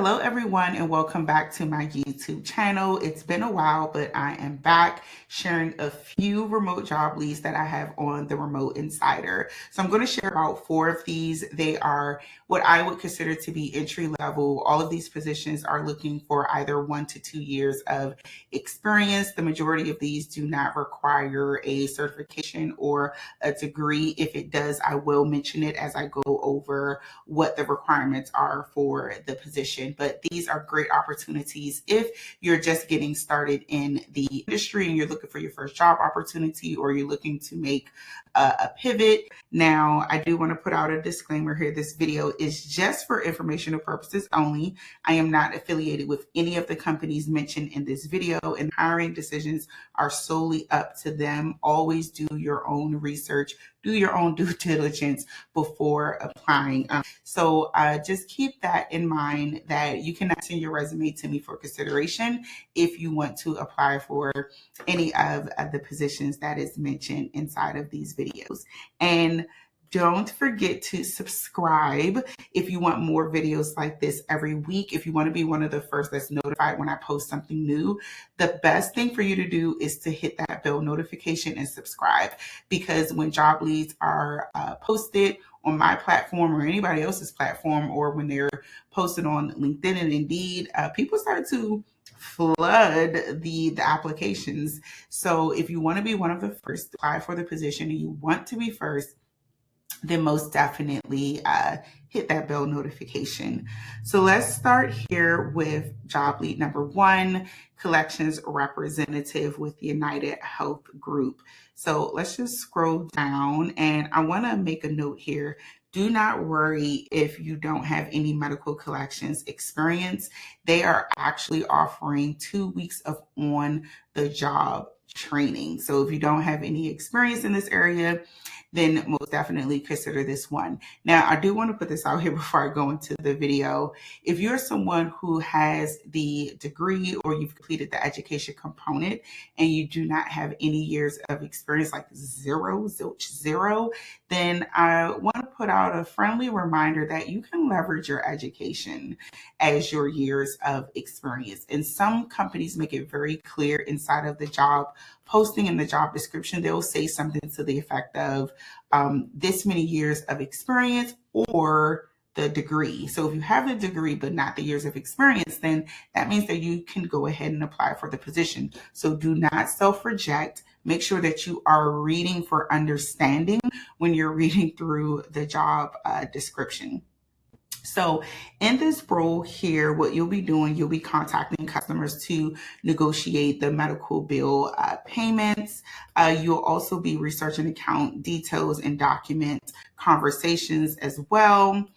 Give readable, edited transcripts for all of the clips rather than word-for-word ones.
Hello, everyone, and welcome back to my YouTube channel. It's been a while, but I am back sharing a few remote job leads that I have on the Remote Insider. So I'm going to share about 4 of these. They are what I would consider to be entry level. All of these positions are looking for either 1 to 2 years of experience. The majority of these do not require a certification or a degree. If it does, I will mention it as I go over what the requirements are for the position. But these are great opportunities if you're just getting started in the industry and you're looking for your first job opportunity, or you're looking to make a pivot. Now, I do want to put out a disclaimer here. This video is just for informational purposes only. I am not affiliated with any of the companies mentioned in this video, and hiring decisions are solely up to them. Always do your own research, do your own due diligence before applying. So just keep that in mind, that you can send your resume to me for consideration if you want to apply for any of the positions that is mentioned inside of these videos. And don't forget to subscribe if you want more videos like this every week. If you want to be one of the first that's notified when I post something new, the best thing for you to do is to hit that bell notification and subscribe, because when job leads are posted on my platform or anybody else's platform, or when they're posted on LinkedIn and Indeed, people start to flood the applications. So if you want to be one of the first to apply for the position and you want to be first, then most definitely hit that bell notification. So let's start here with job lead number 1, collections representative with United Health Group. So let's just scroll down, and I want to make a note here. Do not worry if you don't have any medical collections experience. They are actually offering 2 weeks of on-the-job training. So if you don't have any experience in this area, then most definitely consider this one. Now, I do want to put this out here before I go into the video. If you're someone who has the degree or you've completed the education component and you do not have any years of experience, like zilch zero, then I want to put out a friendly reminder that you can leverage your education as your years of experience. And some companies make it very clear inside of the job posting and the job description. They'll say something to the effect of this many years of experience or the degree. So if you have the degree but not the years of experience, then that means that you can go ahead and apply for the position. So do not self-reject. Make sure that you are reading for understanding when you're reading through the job description. So in this role here, what you'll be doing, you'll be contacting customers to negotiate the medical bill payments. You'll also be researching account details and document conversations as well.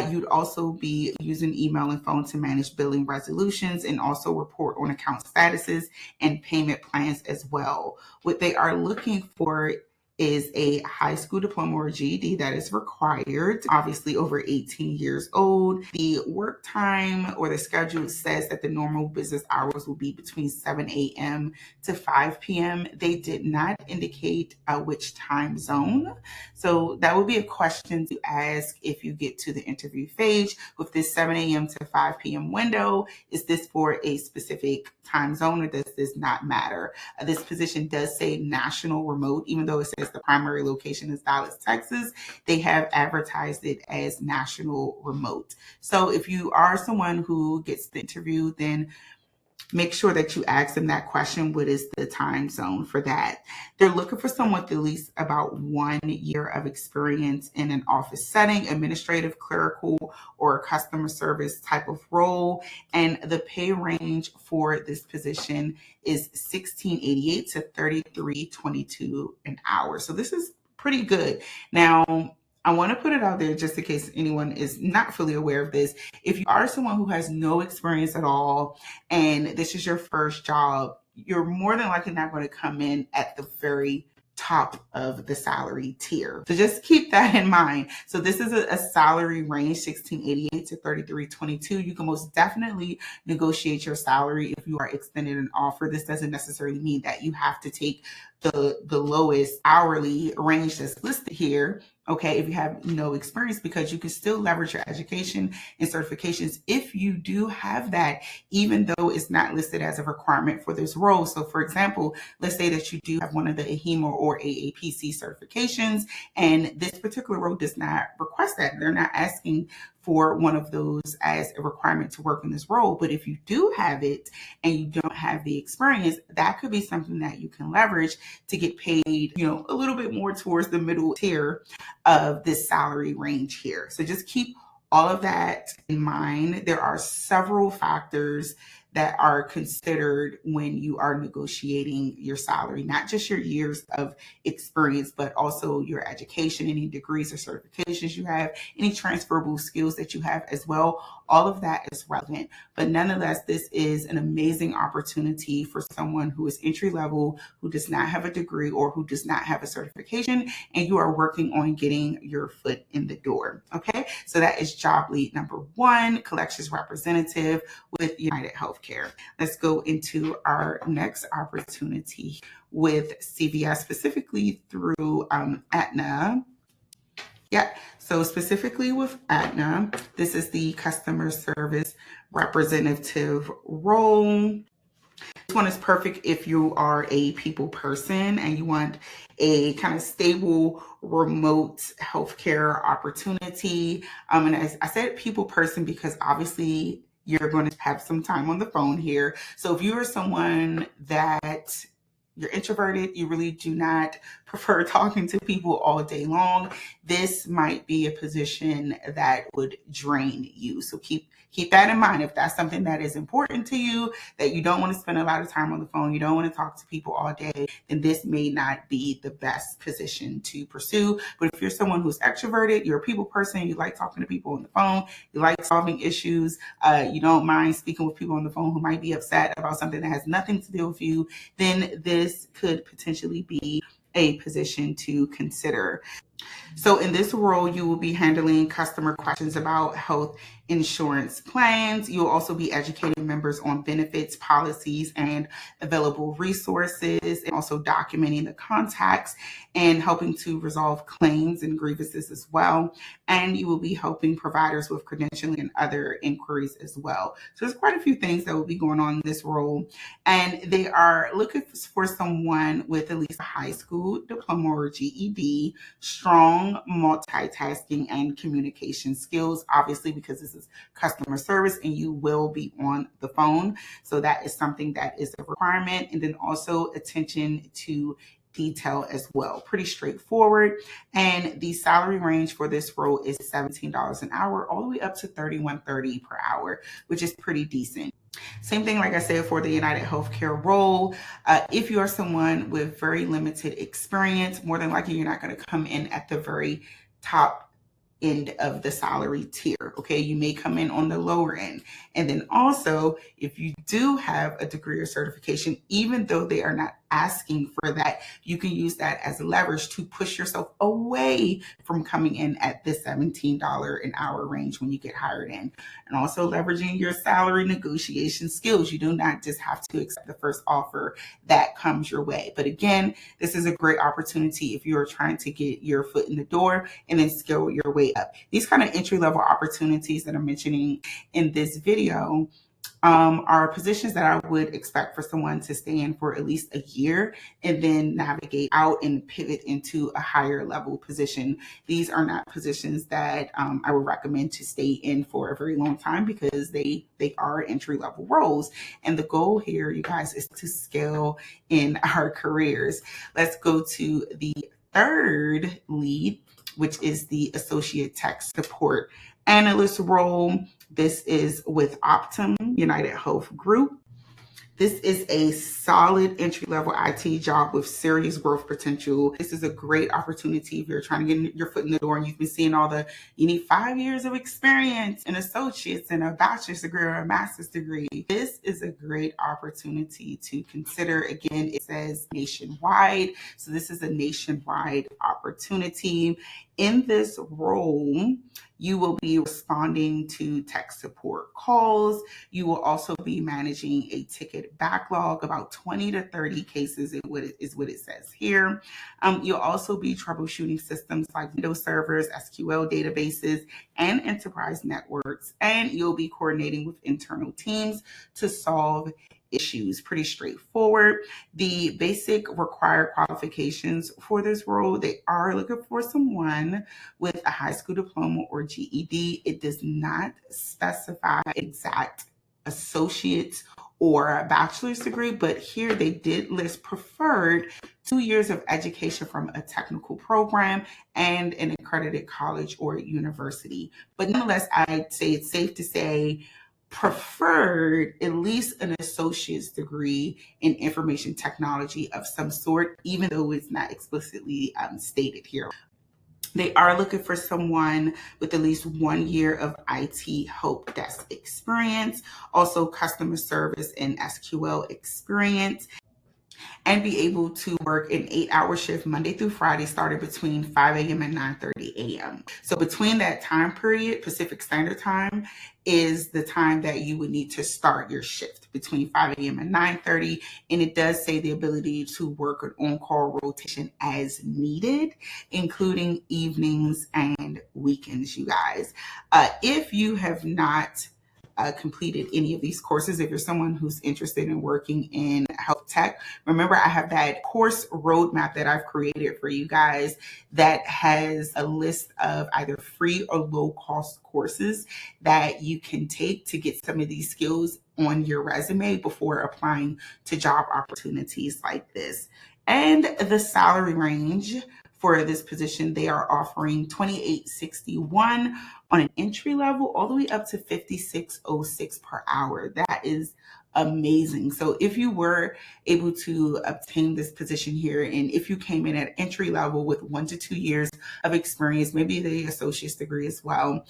You'd also be using email and phone to manage billing resolutions and also report on account statuses and payment plans as well. What they are looking for is a high school diploma or GED that is required, obviously over 18 years old. The work time or the schedule says that the normal business hours will be between 7 a.m. to 5 p.m. They did not indicate which time zone. So that would be a question to ask if you get to the interview phase. With this 7 a.m. to 5 p.m. window, is this for a specific time zone, or does this not matter? This position does say national remote, even though it says the primary location is Dallas, Texas. They have advertised it as national remote. So if you are someone who gets the interview, then make sure that you ask them that question. What is the time zone for that? They're looking for someone with at least about 1 year of experience in an office setting, administrative, clerical, or customer service type of role. And the pay range for this position is $16.88 to $33.22 an hour. So this is pretty good. Now, I want to put it out there just in case anyone is not fully aware of this. If you are someone who has no experience at all and this is your first job, you're more than likely not going to come in at the very top of the salary tier. So just keep that in mind. So this is a salary range, $16.88 to $33.22. You can most definitely negotiate your salary if you are extended an offer. This doesn't necessarily mean that you have to take the lowest hourly range that's listed here, okay, if you have no experience, because you can still leverage your education and certifications if you do have that, even though it's not listed as a requirement for this role. So for example, let's say that you do have one of the AHEMA or AAPC certifications, and this particular role does not request that. They're not asking for one of those as a requirement to work in this role. But if you do have it and you don't have the experience, that could be something that you can leverage to get paid, a little bit more towards the middle tier of this salary range here. So just keep all of that in mind. There are several factors that are considered when you are negotiating your salary, not just your years of experience, but also your education, any degrees or certifications you have, any transferable skills that you have as well. All of that is relevant. But nonetheless, this is an amazing opportunity for someone who is entry level, who does not have a degree or who does not have a certification, and you are working on getting your foot in the door. Okay, so that is job lead number 1, collections representative with United Healthcare. Let's go into our next opportunity with CVS, specifically through Aetna. Yeah, so specifically with Aetna, this is the customer service representative role. This one is perfect if you are a people person and you want a kind of stable remote healthcare opportunity. And as I said people person because obviously you're going to have some time on the phone here. So if you are someone that you're introverted, you really do not prefer talking to people all day long, this might be a position that would drain you. So keep that in mind. If that's something that is important to you, that you don't want to spend a lot of time on the phone, you don't want to talk to people all day, then this may not be the best position to pursue. But if you're someone who's extroverted, you're a people person, you like talking to people on the phone, you like solving issues, you don't mind speaking with people on the phone who might be upset about something that has nothing to do with you, then this could potentially be a position to consider. So in this role, you will be handling customer questions about health insurance plans. You'll also be educating members on benefits, policies, and available resources, and also documenting the contacts and helping to resolve claims and grievances as well. And you will be helping providers with credentialing and other inquiries as well. So there's quite a few things that will be going on in this role. And they are looking for someone with at least a high school diploma or GED, strong multitasking and communication skills, obviously, because this is customer service and you will be on the phone. So that is something that is a requirement. And then also attention to detail as well. Pretty straightforward. And the salary range for this role is $17 an hour, all the way up to $31.30 per hour, which is pretty decent. Same thing, like I said, for the United Healthcare role. If you are someone with very limited experience, more than likely you're not going to come in at the very top end of the salary tier. Okay, you may come in on the lower end. And then also, if you do have a degree or certification, even though they are not asking for that, you can use that as leverage to push yourself away from coming in at the $17 an hour range when you get hired in. And also leveraging your salary negotiation skills. You do not just have to accept the first offer that comes your way. But again, this is a great opportunity if you are trying to get your foot in the door and then scale your way up. These kind of entry-level opportunities that I'm mentioning in this video are positions that I would expect for someone to stay in for at least a year and then navigate out and pivot into a higher level position. These are not positions that I would recommend to stay in for a very long time because they are entry level roles. And the goal here, you guys, is to scale in our careers. Let's go to the third lead, which is the associate tech support analyst role. This is with Optum United Health Group. This is a solid entry-level IT job with serious growth potential. This is a great opportunity if you're trying to get your foot in the door and you've been seeing you need 5 years of experience, an associate's and a bachelor's degree or a master's degree. This is a great opportunity to consider. Again, it says nationwide. So this is a nationwide opportunity. In this role, You will be responding to tech support calls. You will also be managing a ticket backlog, about 20 to 30 cases is what it says here. You'll also be troubleshooting systems like Windows servers, SQL databases, and enterprise networks. And you'll be coordinating with internal teams to solve issues. Pretty straightforward. The basic required qualifications for this role, they are looking for someone with a high school diploma or GED. It does not specify exact associate's or a bachelor's degree, but here they did list preferred 2 years of education from a technical program and an accredited college or university. But nonetheless, I'd say it's safe to say preferred at least an associate's degree in information technology of some sort, even though it's not explicitly stated here. They are looking for someone with at least 1 year of IT help desk experience, also customer service and SQL experience, and be able to work an 8-hour shift Monday through Friday, starting between 5 a.m. and 9:30 a.m. So between that time period, Pacific Standard Time is the time that you would need to start your shift between 5 a.m. and 9:30. And it does say the ability to work an on-call rotation as needed, including evenings and weekends, you guys. If you have not completed any of these courses, if you're someone who's interested in working in health tech, remember I have that course roadmap that I've created for you guys that has a list of either free or low cost courses that you can take to get some of these skills on your resume before applying to job opportunities like this. And the salary range for this position, they are offering $28.61 on an entry level, all the way up to $56.06 per hour. That is amazing. So if you were able to obtain this position here, and if you came in at entry level with 1 to 2 years of experience, maybe the associate's degree as well,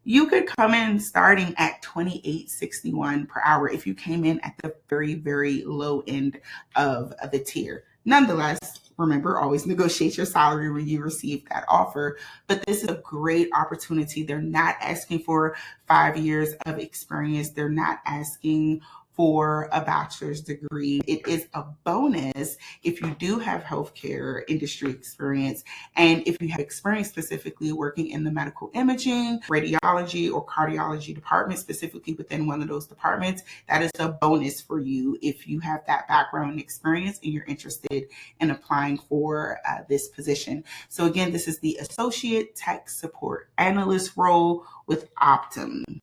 you could come in starting at $28.61 per hour if you came in at the very, very low end of the tier. Nonetheless, remember, always negotiate your salary when you receive that offer. But this is a great opportunity. They're not asking for 5 years of experience. They're not asking for a bachelor's degree. It is a bonus if you do have healthcare industry experience, and if you have experience specifically working in the medical imaging, radiology, or cardiology department, specifically within one of those departments. That is a bonus for you if you have that background and experience and you're interested in applying for this position. So again, this is the Associate Tech Support Analyst role with Optum.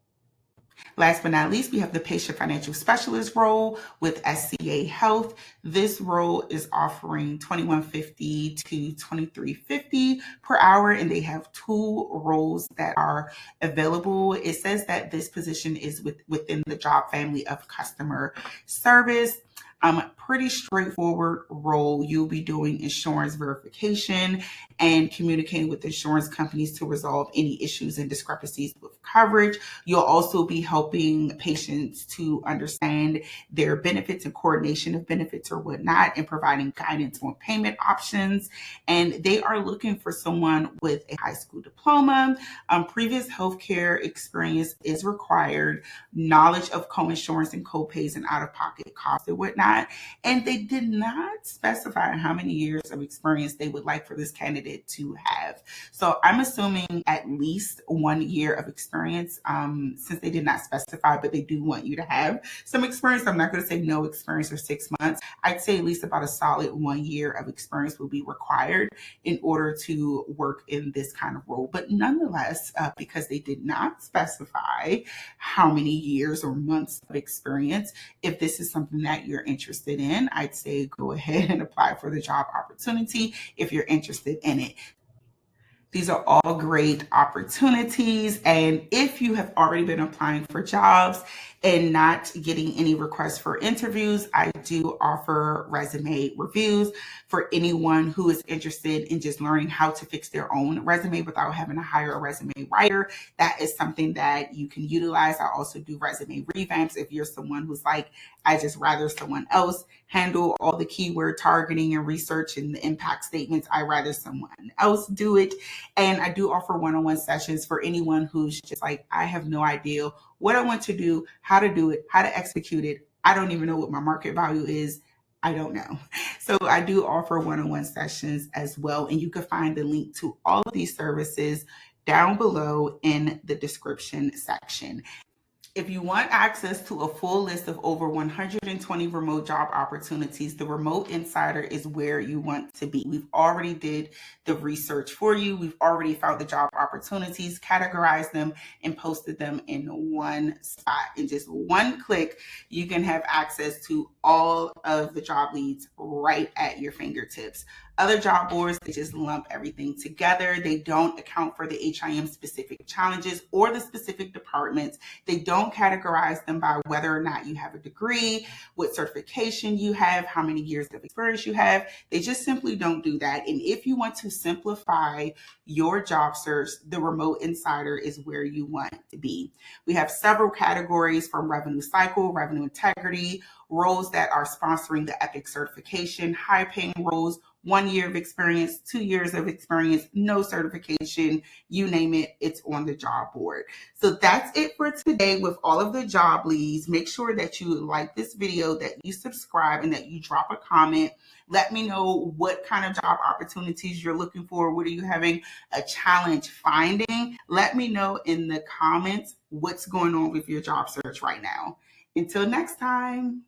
Last but not least, we have the Patient Financial Specialist role with SCA Health. This role is offering $21.50 to $23.50 per hour, and they have 2 roles that are available. It says that this position is within the job family of customer service. Pretty straightforward role. You'll be doing insurance verification and communicating with insurance companies to resolve any issues and discrepancies with coverage. You'll also be helping patients to understand their benefits and coordination of benefits or whatnot, and providing guidance on payment options. And they are looking for someone with a high school diploma. Previous healthcare experience is required, knowledge of co-insurance and co-pays and out-of-pocket costs and whatnot. And they did not specify how many years of experience they would like for this candidate to have. So I'm assuming at least 1 year of experience, since they did not specify, but they do want you to have some experience. I'm not going to say no experience or 6 months. I'd say at least about a solid 1 year of experience will be required in order to work in this kind of role. But nonetheless, because they did not specify how many years or months of experience, if this is something that you're interested in, I'd say go ahead and apply for the job opportunity if you're interested in it. These are all great opportunities. And if you have already been applying for jobs and not getting any requests for interviews, I do offer resume reviews for anyone who is interested in just learning how to fix their own resume without having to hire a resume writer. That is something that you can utilize. I also do resume revamps if you're someone who's like, I just rather someone else handle all the keyword targeting and research and the impact statements. I rather someone else do it. And I do offer one-on-one sessions for anyone who's just like, I have no idea what I want to do, how to do it, how to execute it. I don't even know what my market value is. I don't know. So I do offer one-on-one sessions as well. And you can find the link to all of these services down below in the description section. If you want access to a full list of over 120 remote job opportunities, the Remote Insider is where you want to be. We've already did the research for you. We've already found the job opportunities, categorized them, and posted them in one spot. In just one click, you can have access to all of the job leads right at your fingertips. Other job boards, they just lump everything together. They don't account for the HIM specific challenges or the specific departments. They don't categorize them by whether or not you have a degree, what certification you have, how many years of experience you have. They just simply don't do that. And if you want to simplify your job search, the Remote Insider is where you want to be. We have several categories from revenue cycle, revenue integrity, roles that are sponsoring the EPIC certification, high paying roles, 1 year of experience, 2 years of experience, no certification, you name it, it's on the job board. So that's it for today with all of the job leads. Make sure that you like this video, that you subscribe, and that you drop a comment. Let me know what kind of job opportunities you're looking for. What are you having a challenge finding? Let me know in the comments what's going on with your job search right now. Until next time.